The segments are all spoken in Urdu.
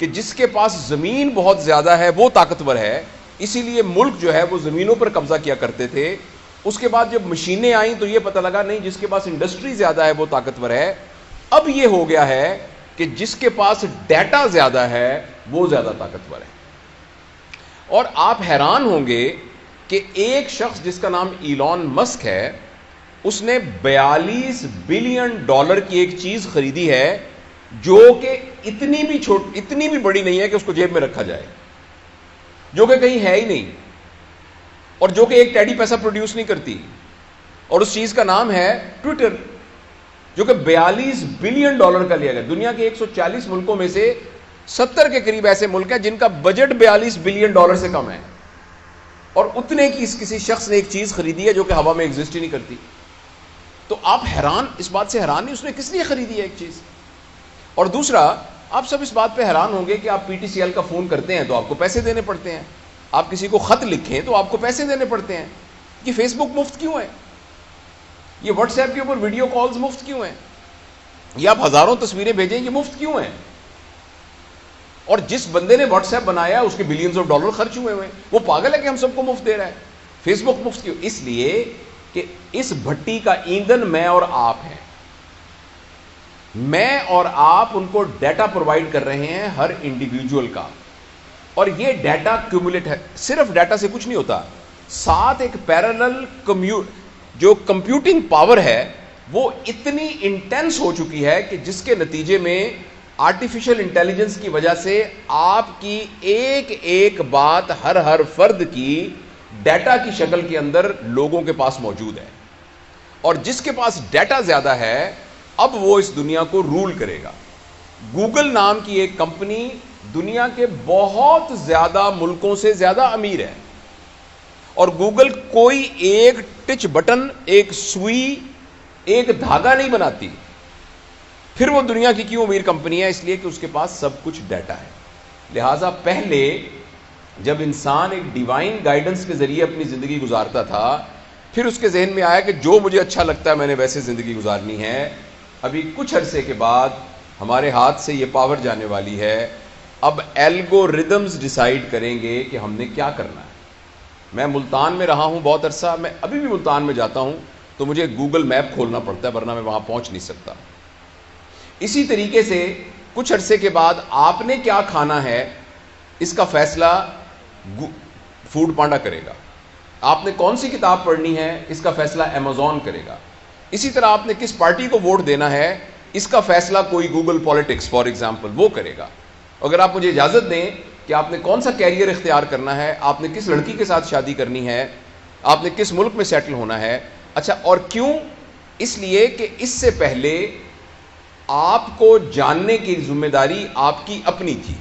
کہ جس کے پاس زمین بہت زیادہ ہے وہ طاقتور ہے، اسی لیے ملک جو ہے وہ زمینوں پر قبضہ کیا کرتے تھے. اس کے بعد جب مشینیں آئیں تو یہ پتہ لگا نہیں، جس کے پاس انڈسٹری زیادہ ہے وہ طاقتور ہے. اب یہ ہو گیا ہے کہ جس کے پاس ڈیٹا زیادہ ہے وہ زیادہ طاقتور ہے. اور آپ حیران ہوں گے کہ ایک شخص جس کا نام ایلون مسک ہے، اس نے $42 بلین کی ایک چیز خریدی ہے جو کہ اتنی بھی بڑی نہیں ہے کہ اس کو جیب میں رکھا جائے، جو کہ کہیں ہے ہی نہیں، اور جو کہ ایک ٹیڈی پیسہ پروڈیوس نہیں کرتی. اور اس چیز کا نام ہے ٹویٹر، جو کہ $42 بلین کا لیا گیا. دنیا کے 140 ملکوں میں سے 70 کے قریب ایسے ملک ہیں جن کا بجٹ $42 بلین سے کم ہے، اور اتنے کی کسی شخص نے ایک چیز خریدی ہے جو کہ ہوا میں ایگزسٹ ہی نہیں کرتی. تو آپ حیران، اس بات سے حیران نہیں اس نے کس لیے خریدی ہے ایک چیز. اور دوسرا، آپ سب اس بات پہ حیران ہوں گے کہ آپ پی ٹی سی ایل کا فون کرتے ہیں تو آپ کو پیسے دینے پڑتے ہیں، آپ کسی کو خط لکھیں تو آپ کو پیسے دینے پڑتے ہیں. یہ فیس بک مفت کیوں ہے؟ یہ واٹس ایپ کے اوپر ویڈیو کالز مفت کیوں ہیں؟ یہ آپ ہزاروں تصویریں بھیجیں، یہ مفت کیوں ہیں؟ اور جس بندے نے واٹس ایپ بنایا اس کے بلینز آف ڈالر خرچ ہوئے ہوئے، وہ پاگل ہے کہ ہم سب کو مفت دے رہا ہے. فیس بک مفت کیوں؟ اس لیے کہ اس بھٹی کا ایندھن میں اور آپ ہیں. میں اور آپ ان کو ڈیٹا پرووائڈ کر رہے ہیں ہر انڈیویجول کا، اور یہ ڈیٹا کیومولیٹ ہے. صرف ڈیٹا سے کچھ نہیں ہوتا، ساتھ ایک پیرالل جو کمپیوٹنگ پاور ہے وہ اتنی انٹینس ہو چکی ہے کہ جس کے نتیجے میں آرٹیفیشل انٹیلیجنس کی وجہ سے آپ کی ایک ایک بات ہر فرد کی ڈیٹا کی شکل کے اندر لوگوں کے پاس موجود ہے. اور جس کے پاس ڈیٹا زیادہ ہے اب وہ اس دنیا کو رول کرے گا. گوگل نام کی ایک کمپنی دنیا کے بہت زیادہ ملکوں سے زیادہ امیر ہے، اور گوگل کوئی ایک ٹچ بٹن، ایک سوئی، ایک دھاگا نہیں بناتی. پھر وہ دنیا کی کیوں امیر کمپنی ہے؟ اس لیے کہ اس کے پاس سب کچھ ڈیٹا ہے. لہٰذا پہلے جب انسان ایک ڈیوائن گائیڈنس کے ذریعے اپنی زندگی گزارتا تھا، پھر اس کے ذہن میں آیا کہ جو مجھے اچھا لگتا ہے میں نے ویسے زندگی گزارنی ہے. ابھی کچھ عرصے کے بعد ہمارے ہاتھ سے یہ پاور جانے والی ہے. اب الگوریدمز ڈیسائیڈ کریں گے کہ ہم نے کیا کرنا ہے. میں ملتان میں رہا ہوں بہت عرصہ، میں ابھی بھی ملتان میں جاتا ہوں تو مجھے گوگل میپ کھولنا پڑتا ہے ورنہ میں وہاں پہنچ نہیں سکتا. اسی طریقے سے کچھ عرصے کے بعد آپ نے کیا کھانا ہے اس کا فیصلہ فوڈ پانڈا کرے گا. آپ نے کون سی کتاب پڑھنی ہے اس کا فیصلہ امیزون کرے گا. اسی طرح آپ نے کس پارٹی کو ووٹ دینا ہے اس کا فیصلہ کوئی گوگل پالیٹکس فار ایگزامپل وہ کرے گا. اگر آپ مجھے اجازت دیں کہ آپ نے کون سا کیریئر اختیار کرنا ہے، آپ نے کس لڑکی کے ساتھ شادی کرنی ہے، آپ نے کس ملک میں سیٹل ہونا ہے. اچھا، اور کیوں؟ اس لیے کہ اس سے پہلے آپ کو جاننے کی ذمہ داری آپ کی اپنی تھی،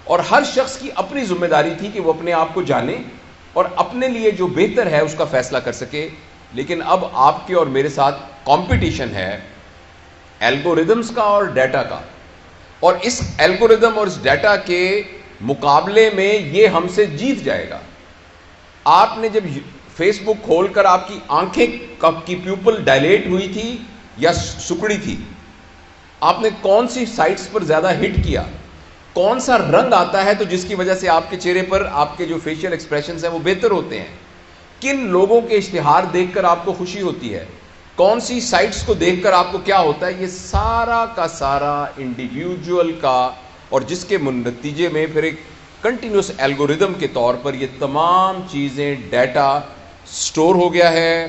اور ہر شخص کی اپنی ذمہ داری تھی کہ وہ اپنے آپ کو جانے اور اپنے لیے جو بہتر ہے اس کا فیصلہ کر سکے. لیکن اب آپ کے اور میرے ساتھ کمپٹیشن ہے الگوریدمز کا اور ڈیٹا کا، اور اس الگوریدم اور اس ڈیٹا کے مقابلے میں یہ ہم سے جیت جائے گا. آپ نے جب فیس بک کھول کر آپ کی آنکھیں کی پیوپل ڈائلیٹ ہوئی تھی یا سکڑی تھی، آپ نے کون سی سائٹس پر زیادہ ہٹ کیا، کون سا رنگ آتا ہے تو جس کی وجہ سے آپ کے چہرے پر آپ کے جو فیشیل ایکسپریشنز ہیں وہ بہتر ہوتے ہیں، کن لوگوں کے اشتہار دیکھ کر آپ کو خوشی ہوتی ہے، کون سی سائٹس کو دیکھ کر آپ کو کیا ہوتا ہے، یہ سارا کا سارا انڈیویجول کا، اور جس کے نتیجے میں پھر ایک کنٹینیوس الگوریدم کے طور پر یہ تمام چیزیں ڈیٹا سٹور ہو گیا ہے.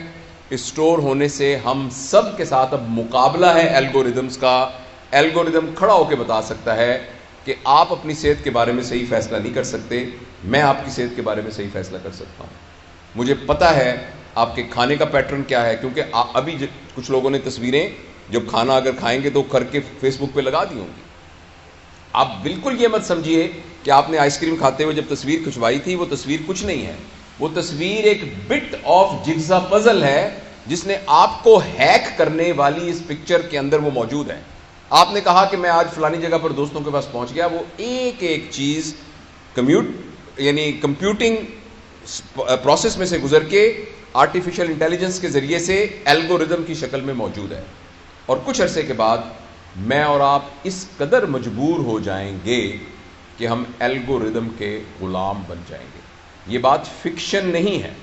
اس سٹور ہونے سے ہم سب کے ساتھ اب مقابلہ ہے الگوریدمز کا. الگوریدم کھڑا ہو کے بتا سکتا ہے کہ آپ اپنی صحت کے بارے میں صحیح فیصلہ نہیں کر سکتے، میں آپ کی صحت کے بارے میں صحیح فیصلہ کر سکتا ہوں. مجھے پتہ ہے آپ کے کھانے کا پیٹرن کیا ہے، کیونکہ ابھی کچھ لوگوں نے تصویریں جب کھانا اگر کھائیں گے تو کر کے فیس بک پہ لگا دی ہوں گی. آپ بالکل یہ مت سمجھیے کہ آپ نے آئس کریم کھاتے ہوئے جب تصویر کھنچوائی تھی وہ تصویر کچھ نہیں ہے. وہ تصویر ایک بٹ آف جگزا پزل ہے جس نے آپ کو ہیک کرنے والی اس پکچر کے اندر وہ موجود ہے. آپ نے کہا کہ میں آج فلانی جگہ پر دوستوں کے پاس پہنچ گیا، وہ ایک ایک چیز کمپیوٹنگ پروسیس میں سے گزر کے آرٹیفیشل انٹیلیجنس کے ذریعے سے الگوریدم کی شکل میں موجود ہے. اور کچھ عرصے کے بعد میں اور آپ اس قدر مجبور ہو جائیں گے کہ ہم الگوریدم کے غلام بن جائیں گے. یہ بات فکشن نہیں ہے.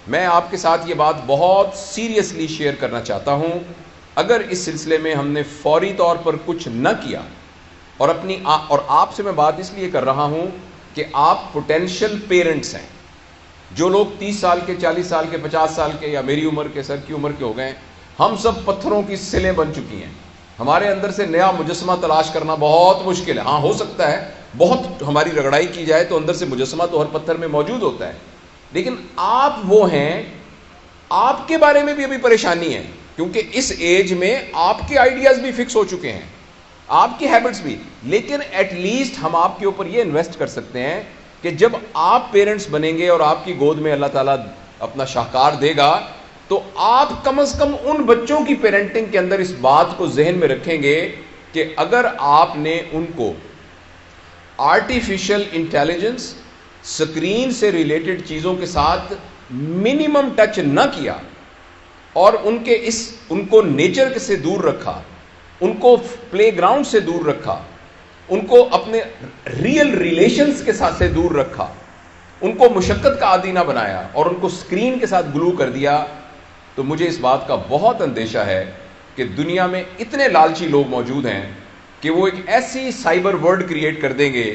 میں آپ کے ساتھ یہ بات بہت سیریسلی شیئر کرنا چاہتا ہوں. اگر اس سلسلے میں ہم نے فوری طور پر کچھ نہ کیا اور آپ سے میں بات اس لیے کر رہا ہوں کہ آپ پوٹینشیل پیرنٹس ہیں. جو لوگ 30 سال کے، 40 سال کے، 50 سال کے یا میری عمر کے، سر کی عمر کے ہو گئے ہیں، ہم سب پتھروں کی سلیں بن چکی ہیں. ہمارے اندر سے نیا مجسمہ تلاش کرنا بہت مشکل ہے. ہاں ہو سکتا ہے بہت ہماری رگڑائی کی جائے تو اندر سے مجسمہ تو ہر پتھر میں موجود ہوتا ہے، لیکن آپ وہ ہیں، آپ کے بارے میں بھی ابھی پریشانی ہے، کیونکہ اس ایج میں آپ کے آئیڈیاز بھی فکس ہو چکے ہیں، آپ کی ہیبٹس بھی. لیکن ایٹ لیسٹ ہم آپ کے اوپر یہ انویسٹ کر سکتے ہیں کہ جب آپ پیرنٹس بنیں گے اور آپ کی گود میں اللہ تعالیٰ اپنا شاہکار دے گا تو آپ کم از کم ان بچوں کی پیرنٹنگ کے اندر اس بات کو ذہن میں رکھیں گے کہ اگر آپ نے ان کو آرٹیفیشل انٹیلیجنس، سکرین سے ریلیٹڈ چیزوں کے ساتھ منیمم ٹچ نہ کیا اور ان کو نیچر سے دور رکھا، ان کو پلے گراؤنڈ سے دور رکھا، ان کو اپنے ریئل ریلیشنز کے ساتھ سے دور رکھا، ان کو مشقت کا عادی نہ بنایا اور ان کو سکرین کے ساتھ گلو کر دیا، تو مجھے اس بات کا بہت اندیشہ ہے کہ دنیا میں اتنے لالچی لوگ موجود ہیں کہ وہ ایک ایسی سائبر ورلڈ کریٹ کر دیں گے.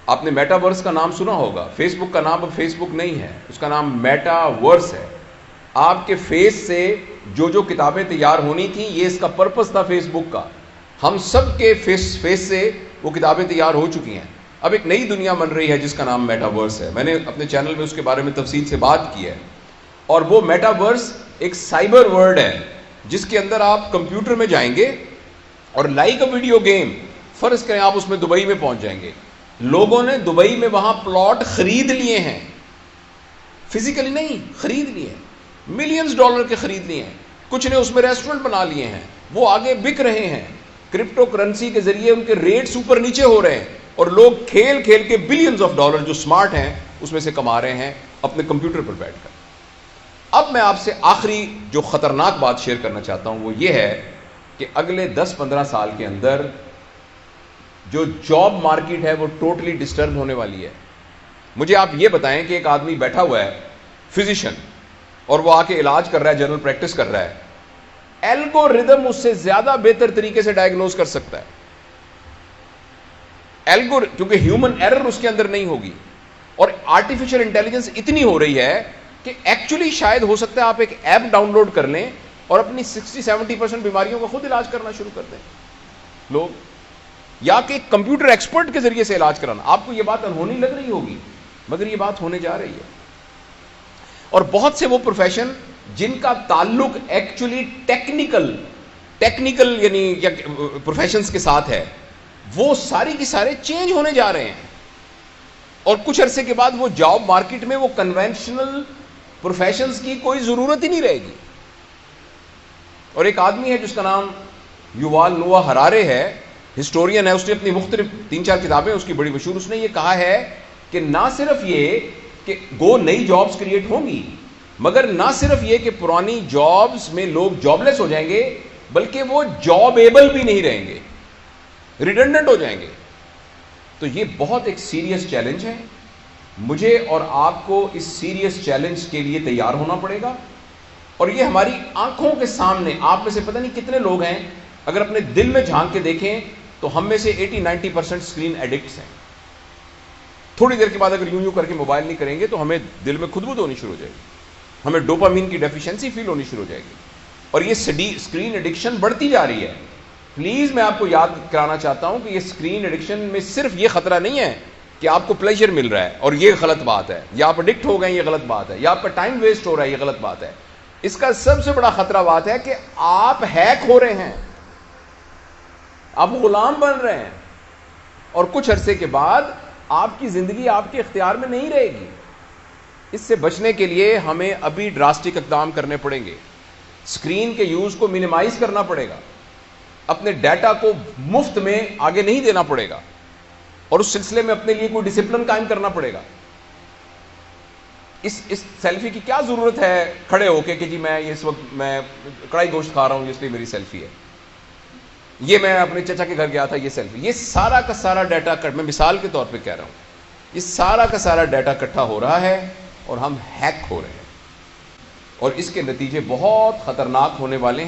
آپ نے میٹا ورس کا نام سنا ہوگا. فیس بک کا نام اب فیس بک نہیں ہے، اس کا نام میٹا ورس ہے. آپ کے فیس سے جو کتابیں تیار ہونی تھیں، یہ اس کا پرپس تھا فیس بک کا. ہم سب کے فیس سے وہ کتابیں تیار ہو چکی ہیں. اب ایک نئی دنیا بن رہی ہے جس کا نام میٹا ورس ہے. میں نے اپنے چینل میں اس کے بارے میں تفصیل سے بات کی ہے. اور وہ میٹا ورس ایک سائبر ورلڈ ہے جس کے اندر آپ کمپیوٹر میں جائیں گے اور لائک اے ویڈیو گیم، فرض کریں آپ اس میں دبئی میں پہنچ جائیں گے. لوگوں نے دبئی میں وہاں پلاٹ خرید لیے ہیں، فزیکلی نہیں، خرید لیے ہیں، ملینز ڈالر کے خرید لیے ہیں. کچھ نے اس میں ریسٹورنٹ بنا لیے ہیں، وہ آگے بک رہے ہیں. کرپٹو کرنسی کے ذریعے ان کے ریٹس اوپر نیچے ہو رہے ہیں اور لوگ کھیل کھیل کے بلینز آف ڈالر جو سمارٹ ہیں اس میں سے کما رہے ہیں اپنے کمپیوٹر پر بیٹھ کر. اب میں آپ سے آخری جو خطرناک بات شیئر کرنا چاہتا ہوں وہ یہ ہے کہ اگلے 10-15 سال کے اندر جو جاب مارکیٹ ہے وہ ٹوٹلی ڈسٹرب ہونے والی ہے. مجھے آپ یہ بتائیں کہ ایک آدمی بیٹھا ہوا ہے فزیشین اور وہ آ کے علاج کر رہا ہے، جنرل پریکٹس کر رہا ہے، الگوریدم اس سے زیادہ بہتر طریقے سے ڈائگنوز کر سکتا ہے. کیونکہ ہیومن ایرر اس کے اندر نہیں ہوگی اور آرٹیفیشل انٹیلیجنس اتنی ہو رہی ہے کہ ایکچولی شاید ہو سکتا ہے آپ ایک ایپ ڈاؤن لوڈ کر لیں اور اپنی 60-70% بیماریوں کا خود علاج کرنا شروع کر دیں لوگ، یا کہ کمپیوٹر ایکسپرٹ کے ذریعے سے علاج کرانا. آپ کو یہ بات انہونی لگ رہی ہوگی مگر یہ بات ہونے جا رہی ہے. اور بہت سے وہ پروفیشن جن کا تعلق ایکچولی ٹیکنیکل یعنی پروفیشنز کے ساتھ ہے، وہ ساری کی سارے چینج ہونے جا رہے ہیں اور کچھ عرصے کے بعد وہ جاب مارکیٹ میں وہ کنونشنل پروفیشنز کی کوئی ضرورت ہی نہیں رہے گی. اور ایک آدمی ہے جس کا نام یووال نوآ ہرارے ہے، ہسٹورین ہے، اس نے اپنی مختلف 3-4 کتابیں اس کی بڑی مشہور، اس نے یہ کہا ہے کہ نہ صرف یہ کہ نئی جابز کریٹ ہوں گی، مگر نہ صرف یہ کہ پرانی جابز میں لوگ جاب لیس ہو جائیں گے بلکہ وہ جاب ایبل بھی نہیں رہیں گے، ریڈنڈنٹ ہو جائیں گے. تو یہ بہت ایک سیریس چیلنج ہے. مجھے اور آپ کو اس سیریس چیلنج کے لیے تیار ہونا پڑے گا اور یہ ہماری آنکھوں کے سامنے. آپ میں سے پتہ نہیں کتنے لوگ ہیں اگر اپنے دل میں جھانک کے دیکھیں تو ہم میں سے 80-90% اسکرین ایڈکٹس ہیں. تھوڑی دیر کے بعد اگر یوں کر کے موبائل نہیں کریں گے تو ہمیں دل میں خدبد ہونی شروع ہو جائے گی، ہمیں ڈوپامین کی ڈیفیشنسی فیل ہونی شروع ہو جائے گی اور یہ اسکرین ایڈکشن بڑھتی جا رہی ہے. پلیز میں آپ کو یاد کرانا چاہتا ہوں کہ یہ اسکرین ایڈکشن میں صرف یہ خطرہ نہیں ہے کہ آپ کو پلیجر مل رہا ہے اور یہ غلط بات ہے، یا آپ ایڈکٹ ہو گئے یہ غلط بات ہے، یا آپ کا ٹائم ویسٹ ہو رہا ہے یہ غلط بات ہے. اس کا سب سے بڑا خطرہ بات ہے کہ آپ ہیک ہو رہے ہیں، آپ غلام بن رہے ہیں اور کچھ عرصے کے بعد آپ کی زندگی آپ کے اختیار میں نہیں رہے گی. اس سے بچنے کے لیے ہمیں ابھی ڈراسٹک اقدام کرنے پڑیں گے. اسکرین کے یوز کو منیمائز کرنا پڑے گا، اپنے ڈیٹا کو مفت میں آگے نہیں دینا پڑے گا اور اس سلسلے میں اپنے لیے کوئی ڈسپلن قائم کرنا پڑے گا. اس سیلفی کی کیا ضرورت ہے کھڑے ہو کے کہ جی میں اس وقت میں کڑائی گوشت کھا رہا ہوں اس لیے میری سیلفی ہے. یہ میں اپنے چچا کے گھر گیا تھا، یہ سیلفی، یہ سارا کا سارا ڈیٹا میں مثال کے طور پہ کہہ رہا ہوں، یہ سارا کا سارا ڈیٹا اکٹھا ہو رہا ہے اور ہم ہیک ہو رہے ہیں، اور اس کے نتیجے بہت خطرناک ہونے والے ہیں۔